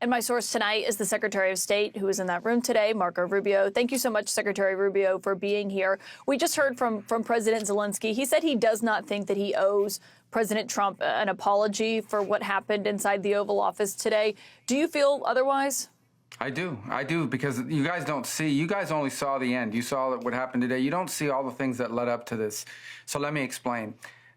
And my source tonight is the Secretary of State, who is in that room today, Marco Rubio. Thank you so much, Secretary Rubio, for being here. We just heard from President Zelensky. He said he does not think that he owes President Trump an apology for what happened inside the Oval Office today. Do you feel otherwise? I do, because you guys don't see. You guys only saw the end. You saw what happened today. You don't see all the things that led up to this. So let me explain.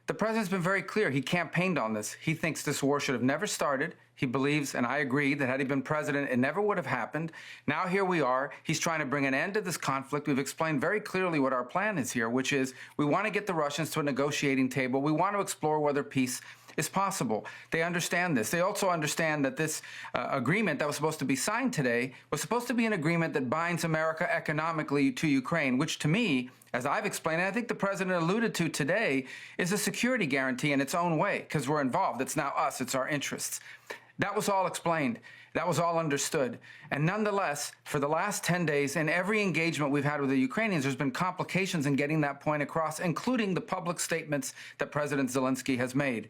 The president's been very clear. He campaigned on this. He thinks this war should have never started. He believes, and I agree, that had he been president, it never would have happened. Now here we are. He's trying to bring an end to this conflict. We've explained very clearly what our plan is here, which is we want to get the Russians to a negotiating table. We want to explore whether peace is possible. They understand this. They also understand that this agreement that was supposed to be signed today was supposed to be an agreement that binds America economically to Ukraine, which to me, as I've explained, and I think the president alluded to today, is a security guarantee in its own way, because we're involved. It's now us. It's our interests. That was all explained. That was all understood. And nonetheless, for the last 10 days, in every engagement we've had with the Ukrainians, there's been complications in getting that point across, including the public statements that President Zelensky has made.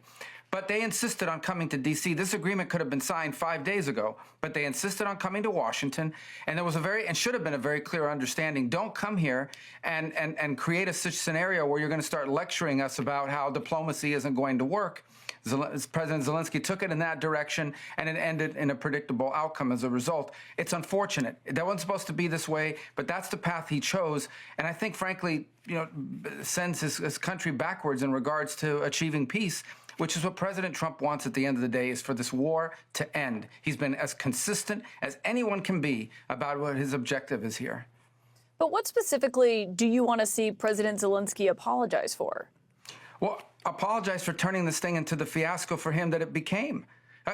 But they insisted on coming to D.C. This agreement could have been signed 5 days ago, but they insisted on coming to Washington. And there was and should have been a very clear understanding. Don't come here and create a such scenario where you're going to start lecturing us about how diplomacy isn't going to work. President Zelensky took it in that direction, and it ended in a predictable outcome as a result. It's unfortunate. That wasn't supposed to be this way, but that's the path he chose. And I think, frankly, sends his country backwards in regards to achieving peace, which is what President Trump wants at the end of the day, is for this war to end. He's been as consistent as anyone can be about what his objective is here. But what specifically do you want to see President Zelensky apologize for? Well, apologize for turning this thing into the fiasco for him that it became.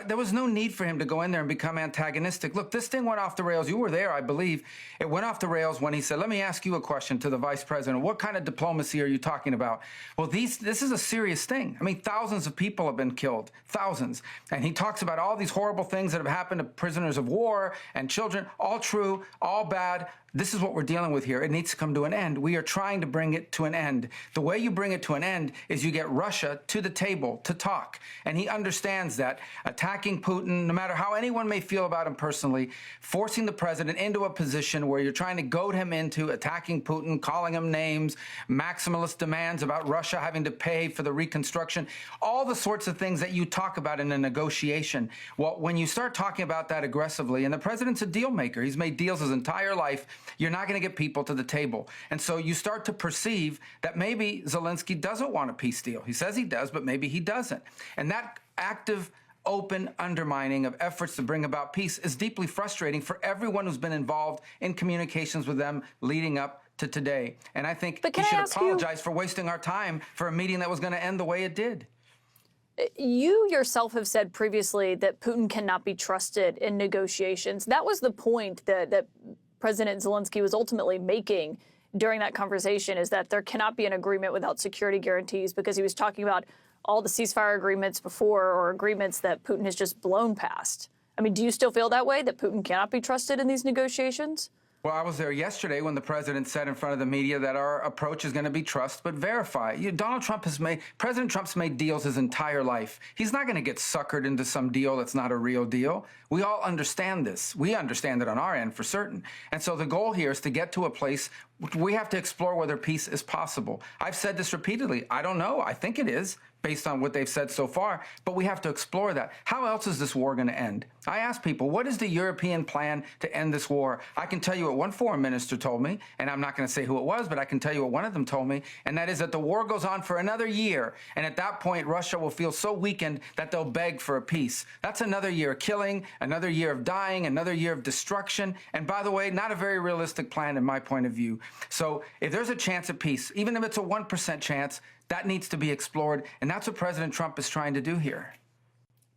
There was no need for him to go in there and become antagonistic. Look, this thing went off the rails. You were there, I believe. It went off the rails when he said, let me ask you a question to the vice president. What kind of diplomacy are you talking about? Well, this is a serious thing. I mean, thousands of people have been killed, thousands. And he talks about all these horrible things that have happened to prisoners of war and children, all true, all bad. This is what we're dealing with here. It needs to come to an end. We are trying to bring it to an end. The way you bring it to an end is you get Russia to the table to talk. And he understands that attacking Putin, no matter how anyone may feel about him personally, forcing the president into a position where you're trying to goad him into attacking Putin, calling him names, maximalist demands about Russia having to pay for the reconstruction, all the sorts of things that you talk about in a negotiation. Well, when you start talking about that aggressively, and the president's a deal maker, he's made deals his entire life, you're not going to get people to the table. And so you start to perceive that maybe Zelensky doesn't want a peace deal. He says he does, but maybe he doesn't. And that active, open undermining of efforts to bring about peace is deeply frustrating for everyone who's been involved in communications with them leading up to today. And I think he should apologize for wasting our time for a meeting that was going to end the way it did. You yourself have said previously that Putin cannot be trusted in negotiations. That was the point that President Zelensky was ultimately making during that conversation, is that there cannot be an agreement without security guarantees, because he was talking about all the ceasefire agreements before, or agreements that Putin has just blown past. I mean, do you still feel that way, that Putin cannot be trusted in these negotiations? Well, I was there yesterday when the president said in front of the media that our approach is going to be trust but verify. President Trump's made deals his entire life. He's not going to get suckered into some deal that's not a real deal. We all understand this. We understand it on our end for certain. And so the goal here is to get to a place we have to explore whether peace is possible. I've said this repeatedly. I don't know. I think it is, based on what they've said so far, but we have to explore that. How else is this war going to end? I ask people, what is the European plan to end this war? I can tell you what one foreign minister told me, and I'm not going to say who it was, but I can tell you what one of them told me, and that is that the war goes on for another year, and at that point, Russia will feel so weakened that they'll beg for a peace. That's another year of killing, another year of dying, another year of destruction, and by the way, not a very realistic plan in my point of view. So if there's a chance at peace, even if it's a 1% chance, that needs to be explored, and that's what President Trump is trying to do here.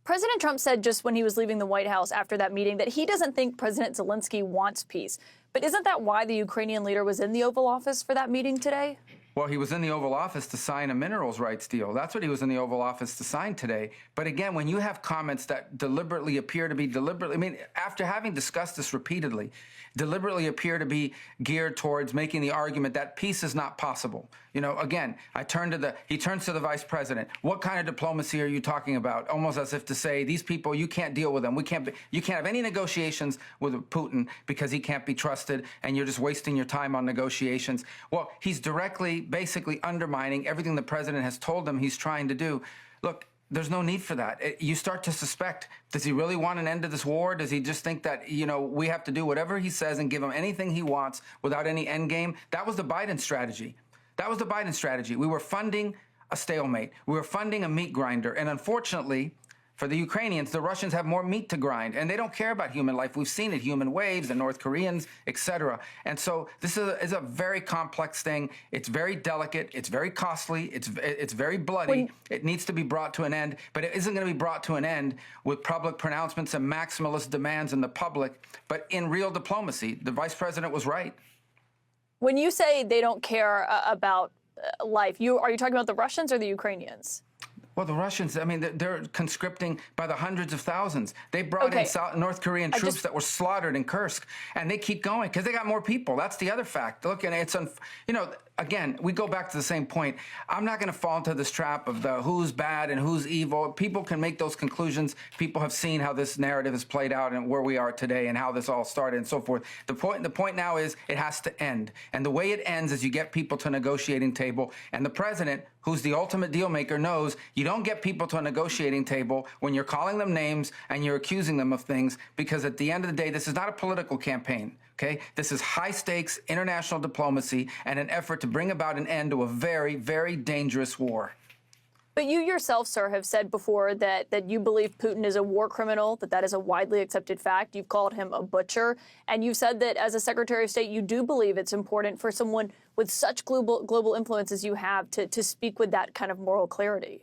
President Trump said just when he was leaving the White House after that meeting that he doesn't think President Zelensky wants peace. But isn't that why the Ukrainian leader was in the Oval Office for that meeting today? Well, he was in the Oval Office to sign a minerals rights deal. That's what he was in the Oval Office to sign today. But again, when you have comments that deliberately appear to be deliberately, I mean, after having discussed this repeatedly, deliberately appear to be geared towards making the argument that peace is not possible. You know, again, he turns to the vice president. What kind of diplomacy are you talking about? Almost as if to say, these people, you can't deal with them. You can't have any negotiations with Putin because he can't be trusted, and you're just wasting your time on negotiations. Well, he's directly, basically undermining everything the president has told him he's trying to do. Look, there's no need for that. You start to suspect, does he really want an end to this war? Does he just think that, you know, we have to do whatever he says and give him anything he wants without any end game? That was the Biden strategy. That was the Biden strategy. We were funding a stalemate. We were funding a meat grinder. And unfortunately, for the Ukrainians, the Russians have more meat to grind, and they don't care about human life. We've seen it, human waves, the North Koreans, etc. And so this is a very complex thing. It's very delicate. It's very costly. It's very bloody. It needs to be brought to an end, but it isn't going to be brought to an end with public pronouncements and maximalist demands in the public, but in real diplomacy. The vice president was right. When you say they don't care about life, are you talking about the Russians or the Ukrainians? Well, the Russians, I mean, they're conscripting by the hundreds of thousands. They brought in North Korean troops that were slaughtered in Kursk, and they keep going because they got more people. That's the other fact. Look, and it's, you know, again, we go back to the same point. I'm not going to fall into this trap of the who's bad and who's evil. People can make those conclusions. People have seen how this narrative has played out and where we are today and how this all started and so forth. The point now is it has to end. And the way it ends is you get people to a negotiating table. And the president, who's the ultimate deal maker, knows you don't get people to a negotiating table when you're calling them names and you're accusing them of things, because at the end of the day, this is not a political campaign. Okay? This is high-stakes international diplomacy and an effort to bring about an end to a very, very dangerous war. But you yourself, sir, have said before that you believe Putin is a war criminal, that is a widely accepted fact. You've called him a butcher. And you've said that as a Secretary of State, you do believe it's important for someone with such global influence as you have to speak with that kind of moral clarity.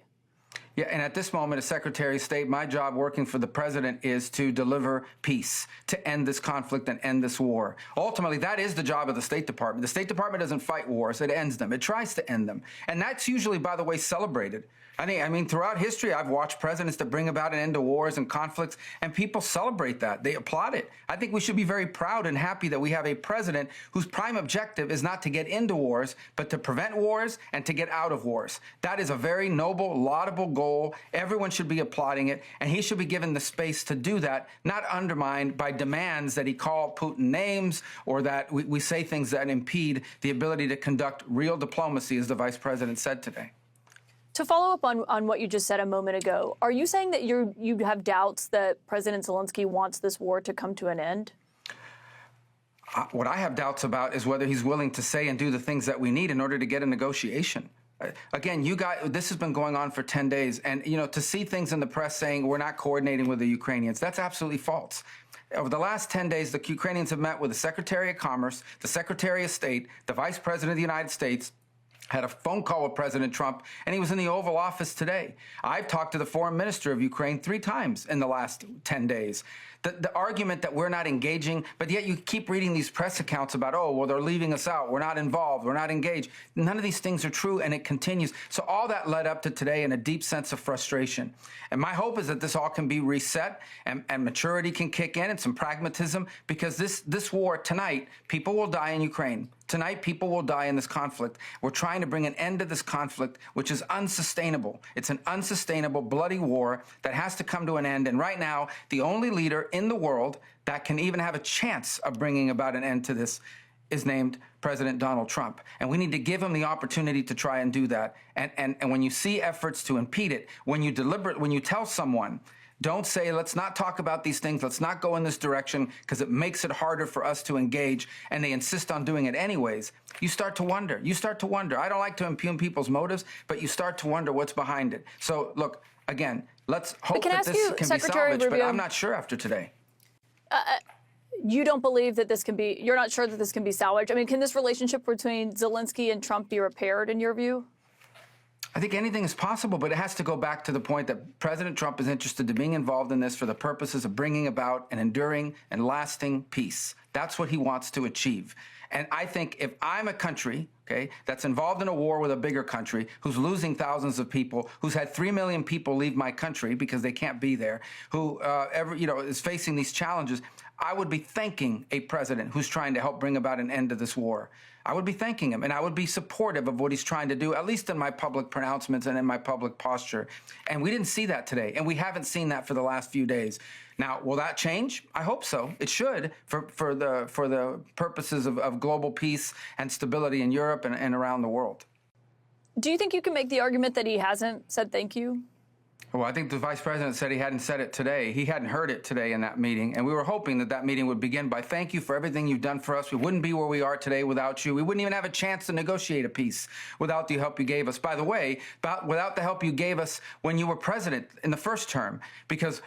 Yeah, and at this moment, as Secretary of State, my job working for the president is to deliver peace, to end this conflict and end this war. Ultimately, that is the job of the State Department. The State Department doesn't fight wars, it ends them. It tries to end them. And that's usually, by the way, celebrated. I mean, throughout history, I've watched presidents that bring about an end to wars and conflicts, and people celebrate that. They applaud it. I think we should be very proud and happy that we have a president whose prime objective is not to get into wars, but to prevent wars and to get out of wars. That is a very noble, laudable goal. Everyone should be applauding it, and he should be given the space to do that, not undermined by demands that he call Putin names or that we say things that impede the ability to conduct real diplomacy, as the vice president said today. To follow up on what you just said a moment ago, are you saying that you have doubts that President Zelensky wants this war to come to an end? What I have doubts about is whether he's willing to say and do the things that we need in order to get a negotiation. Again, you guys, this has been going on for 10 days. And, you know, to see things in the press saying we're not coordinating with the Ukrainians, that's absolutely false. Over the last 10 days, the Ukrainians have met with the Secretary of Commerce, the Secretary of State, the Vice President of the United States, had a phone call with President Trump, and he was in the Oval Office today. I've talked to the foreign minister of Ukraine 3 times in the last 10 days. The argument that we're not engaging, but yet you keep reading these press accounts about, oh, well, they're leaving us out. We're not involved. We're not engaged. None of these things are true, and it continues. So all that led up to today in a deep sense of frustration. And my hope is that this all can be reset and maturity can kick in and some pragmatism, because this war tonight, people will die in Ukraine. Tonight, people will die in this conflict. We're trying to bring an end to this conflict, which is unsustainable. It's an unsustainable, bloody war that has to come to an end. And right now, the only leader in the world that can even have a chance of bringing about an end to this is named President Donald Trump. And we need to give him the opportunity to try and do that. And when you see efforts to impede it, when you tell someone, don't say, let's not talk about these things, let's not go in this direction, because it makes it harder for us to engage, and they insist on doing it anyways, you start to wonder. You start to wonder. I don't like to impugn people's motives, but you start to wonder what's behind it. So, look, again, let's hope that this can be salvaged, but I'm not sure after today. You don't believe that this can be, you're not sure that this can be salvaged? I mean, can this relationship between Zelensky and Trump be repaired, in your view? I think anything is possible, but it has to go back to the point that President Trump is interested in being involved in this for the purposes of bringing about an enduring and lasting peace. That's what he wants to achieve. And I think if I'm a country, okay, that's involved in a war with a bigger country, who's losing thousands of people, who's had 3 million people leave my country because they can't be there, who is facing these challenges, I would be thanking a president who's trying to help bring about an end to this war. I would be thanking him, and I would be supportive of what he's trying to do, at least in my public pronouncements and in my public posture. And we didn't see that today, and we haven't seen that for the last few days. Now, will that change? I hope so. It should, for the purposes of global peace and stability in Europe and around the world. Do you think you can make the argument that he hasn't said thank you? Well, I think the vice president said he hadn't said it today. He hadn't heard it today in that meeting. And we were hoping that that meeting would begin by thank you for everything you've done for us. We wouldn't be where we are today without you. We wouldn't even have a chance to negotiate a peace without the help you gave us. By the way, without the help you gave us when you were president in the first term, because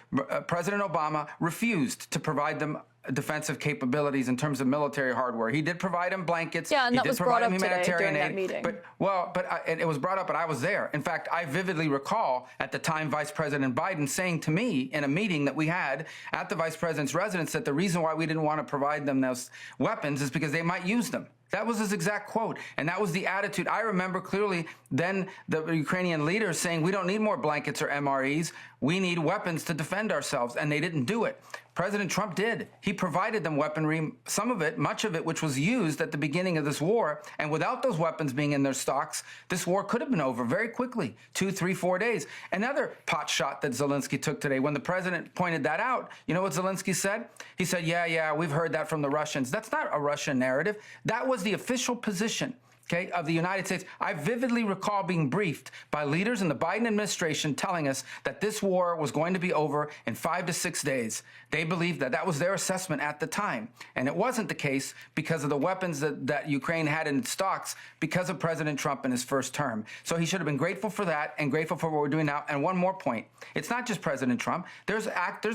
President Obama refused to provide them defensive capabilities in terms of military hardware. He did provide him blankets. Yeah, and he that did was provide brought him up today humanitarian during aid. that meeting. And it was brought up, but I was there. In fact, I vividly recall at the time Vice President Biden saying to me in a meeting that we had at the Vice President's residence that the reason why we didn't want to provide them those weapons is because they might use them. That was his exact quote, and that was the attitude. I remember clearly then the Ukrainian leaders saying, we don't need more blankets or MREs. We need weapons to defend ourselves, and they didn't do it. President Trump did. He provided them weaponry, some of it, much of it, which was used at the beginning of this war. And without those weapons being in their stocks, this war could have been over very quickly, 2, 3, 4 days. Another pot shot that Zelensky took today, when the president pointed that out, you know what Zelensky said? He said, yeah, we've heard that from the Russians. That's not a Russian narrative. That was the official position, okay, of the United States. I vividly recall being briefed by leaders in the Biden administration telling us that this war was going to be over in 5 to 6 days. They believed that that was their assessment at the time. And it wasn't the case because of the weapons that Ukraine had in its stocks because of President Trump in his first term. So he should have been grateful for that and grateful for what we're doing now. And one more point. It's not just President Trump. There's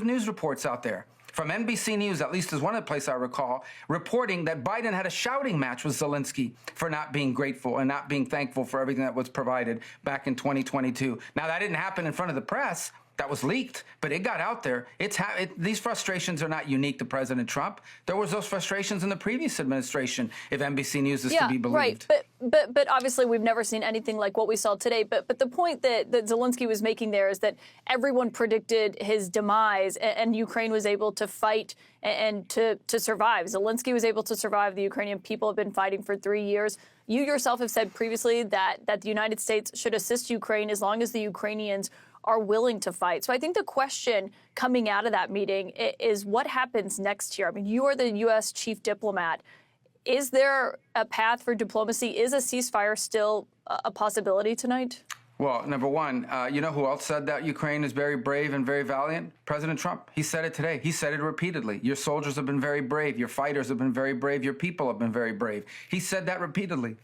news reports out there from NBC News, at least is one of the places I recall, reporting that Biden had a shouting match with Zelensky for not being grateful and not being thankful for everything that was provided back in 2022. Now, that didn't happen in front of the press. That was leaked, but it got out there. These frustrations are not unique to President Trump. There was those frustrations in the previous administration, if NBC News is to be believed. Right. But obviously we've never seen anything like what we saw today. But the point that Zelensky was making there is that everyone predicted his demise, and Ukraine was able to fight and to survive. Zelensky was able to survive. The Ukrainian people have been fighting for 3 years. You yourself have said previously that the United States should assist Ukraine as long as the Ukrainians are willing to fight. So I think the question coming out of that meeting is what happens next year? I mean, you are the U.S. chief diplomat. Is there a path for diplomacy? Is a ceasefire still a possibility tonight? Well, number one, you know who else said that Ukraine is very brave and very valiant? President Trump. He said it today. He said it repeatedly. Your soldiers have been very brave. Your fighters have been very brave. Your people have been very brave. He said that repeatedly.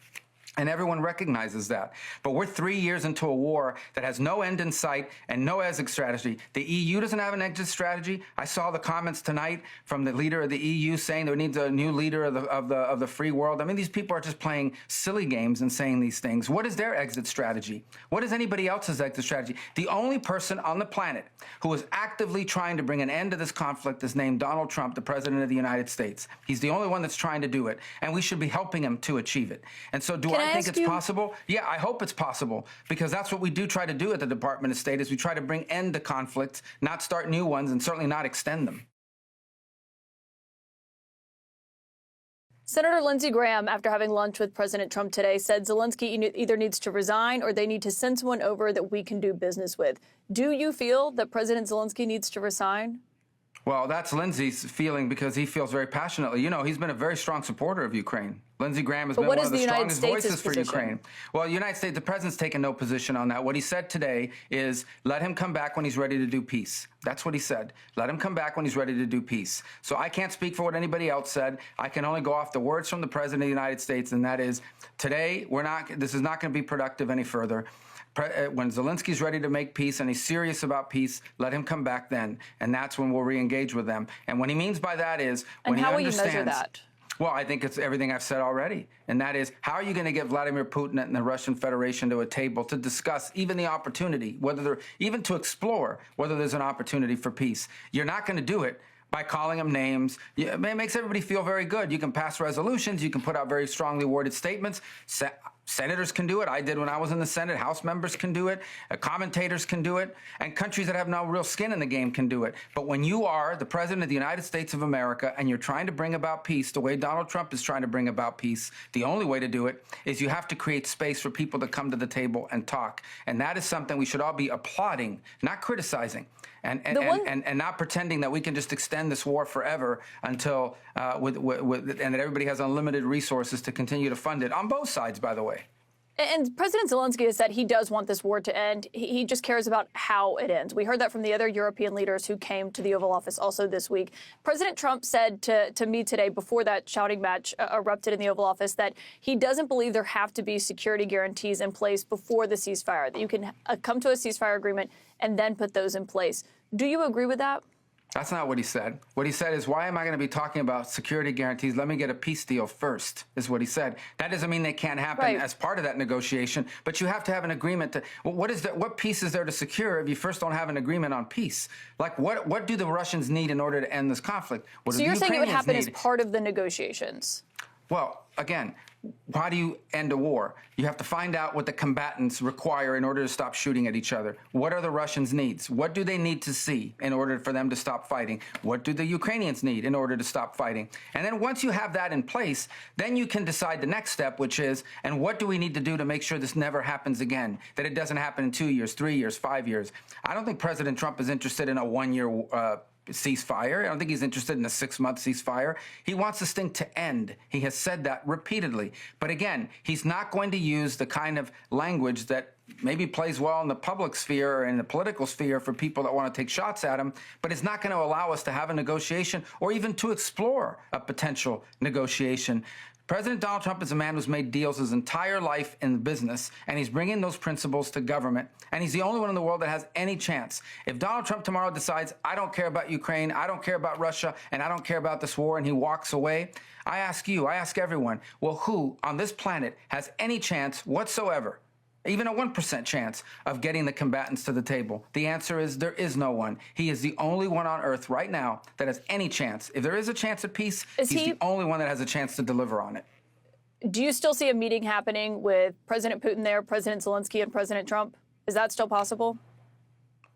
And everyone recognizes that. But we're 3 years into a war that has no end in sight and no exit strategy. The EU doesn't have an exit strategy. I saw the comments tonight from the leader of the EU saying there needs a new leader of the free world. I mean, these people are just playing silly games and saying these things. What is their exit strategy? What is anybody else's exit strategy? The only person on the planet who is actively trying to bring an end to this conflict is named Donald Trump, the President of the United States. He's the only one that's trying to do it, and we should be helping him to achieve it. And so I think it's possible? Yeah, I hope it's possible, because that's what we do try to do at the Department of State, is we try to bring end to conflicts, not start new ones, and certainly not extend them. Senator Lindsey Graham, after having lunch with President Trump today, said Zelensky either needs to resign or they need to send someone over that we can do business with. Do you feel that President Zelensky needs to resign? Well, that's Lindsey's feeling because he feels very passionately. You know, he's been a very strong supporter of Ukraine. Lindsey Graham has been one of the strongest voices for Ukraine. Well, the United States, the president's taken no position on that. What he said today is let him come back when he's ready to do peace. That's what he said. Let him come back when he's ready to do peace. So I can't speak for what anybody else said. I can only go off the words from the president of the United States, and that is today this is not going to be productive any further. When Zelensky's ready to make peace and he's serious about peace, let him come back then. And that's when we'll re-engage with them. And what he means by that is when he understands. And how will you measure that? Well, I think it's everything I've said already, and that is, how are you going to get Vladimir Putin and the Russian Federation to a table to discuss even the opportunity, even to explore whether there's an opportunity for peace? You're not going to do it by calling them names. It makes everybody feel very good. You can pass resolutions. You can put out very strongly worded statements. Senators can do it. I did when I was in the Senate. House members can do it. Commentators can do it. And countries that have no real skin in the game can do it. But when you are the president of the United States of America and you're trying to bring about peace the way Donald Trump is trying to bring about peace, the only way to do it is you have to create space for people to come to the table and talk. And that is something we should all be applauding, not criticizing. And not pretending that we can just extend this war forever until and that everybody has unlimited resources to continue to fund it on both sides, by the way. And President Zelensky has said he does want this war to end. He just cares about how it ends. We heard that from the other European leaders who came to the Oval Office also this week. President Trump said to me today, before that shouting match erupted in the Oval Office, that he doesn't believe there have to be security guarantees in place before the ceasefire, that you can come to a ceasefire agreement and then put those in place. Do you agree with that? That's not what he said. What he said is, why am I going to be talking about security guarantees? Let me get a peace deal first, is what he said. That doesn't mean they can't happen as part of that negotiation, but you have to have an agreement. What peace is there to secure if you first don't have an agreement on peace? Like, what do the Russians need in order to end this conflict? So you're saying it would happen as part of the negotiations? Well, again, how do you end a war? You have to find out what the combatants require in order to stop shooting at each other. What are the Russians' needs? What do they need to see in order for them to stop fighting? What do the Ukrainians need in order to stop fighting? And then once you have that in place, then you can decide the next step, which is, and what do we need to do to make sure this never happens again, that it doesn't happen in 2 years, 3 years, 5 years. I don't think President Trump is interested in a one-year ceasefire. I don't think he's interested in a 6-month ceasefire. He wants this thing to end. He has said that repeatedly. But again, he's not going to use the kind of language that maybe plays well in the public sphere or in the political sphere for people that want to take shots at him, but it's not going to allow us to have a negotiation or even to explore a potential negotiation. President Donald Trump is a man who's made deals his entire life in business, and he's bringing those principles to government, and he's the only one in the world that has any chance. If Donald Trump tomorrow decides, I don't care about Ukraine, I don't care about Russia, and I don't care about this war, and he walks away, I ask you, I ask everyone, well, who on this planet has any chance whatsoever, even a 1% chance of getting the combatants to the table? The answer is there is no one. He is the only one on earth right now that has any chance. If there is a chance at peace, he's the only one that has a chance to deliver on it. Do you still see a meeting happening with President Putin there, President Zelensky, and President Trump? Is that still possible?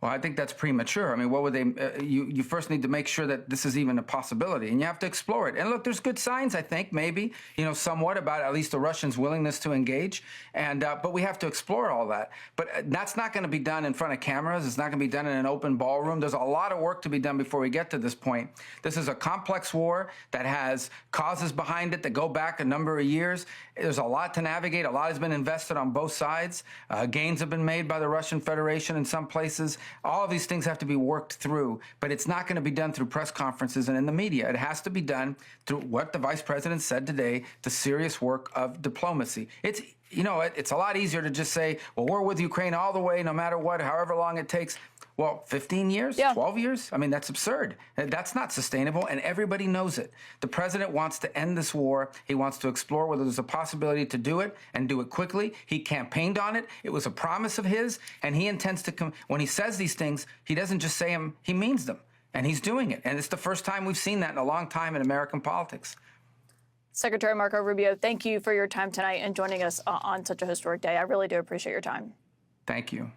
Well, I think that's premature. I mean, what would they? You first need to make sure that this is even a possibility, and you have to explore it. And look, there's good signs, I think, maybe, somewhat about at least the Russians' willingness to engage. And but we have to explore all that. But that's not going to be done in front of cameras. It's not going to be done in an open ballroom. There's a lot of work to be done before we get to this point. This is a complex war that has causes behind it that go back a number of years. There's a lot to navigate. A lot has been invested on both sides. Gains have been made by the Russian Federation in some places. All of these things have to be worked through, but it's not going to be done through press conferences and in the media. It has to be done through what the vice president said today, the serious work of diplomacy. It's a lot easier to just say, well, we're with Ukraine all the way, no matter what, however long it takes. Well, 15 years, 12 years? I mean, that's absurd. That's not sustainable, and everybody knows it. The president wants to end this war. He wants to explore whether there's a possibility to do it and do it quickly. He campaigned on it. It was a promise of his, and he intends to when he says these things, he doesn't just say them, he means them, and he's doing it. And it's the first time we've seen that in a long time in American politics. Secretary Marco Rubio, thank you for your time tonight and joining us on such a historic day. I really do appreciate your time. Thank you.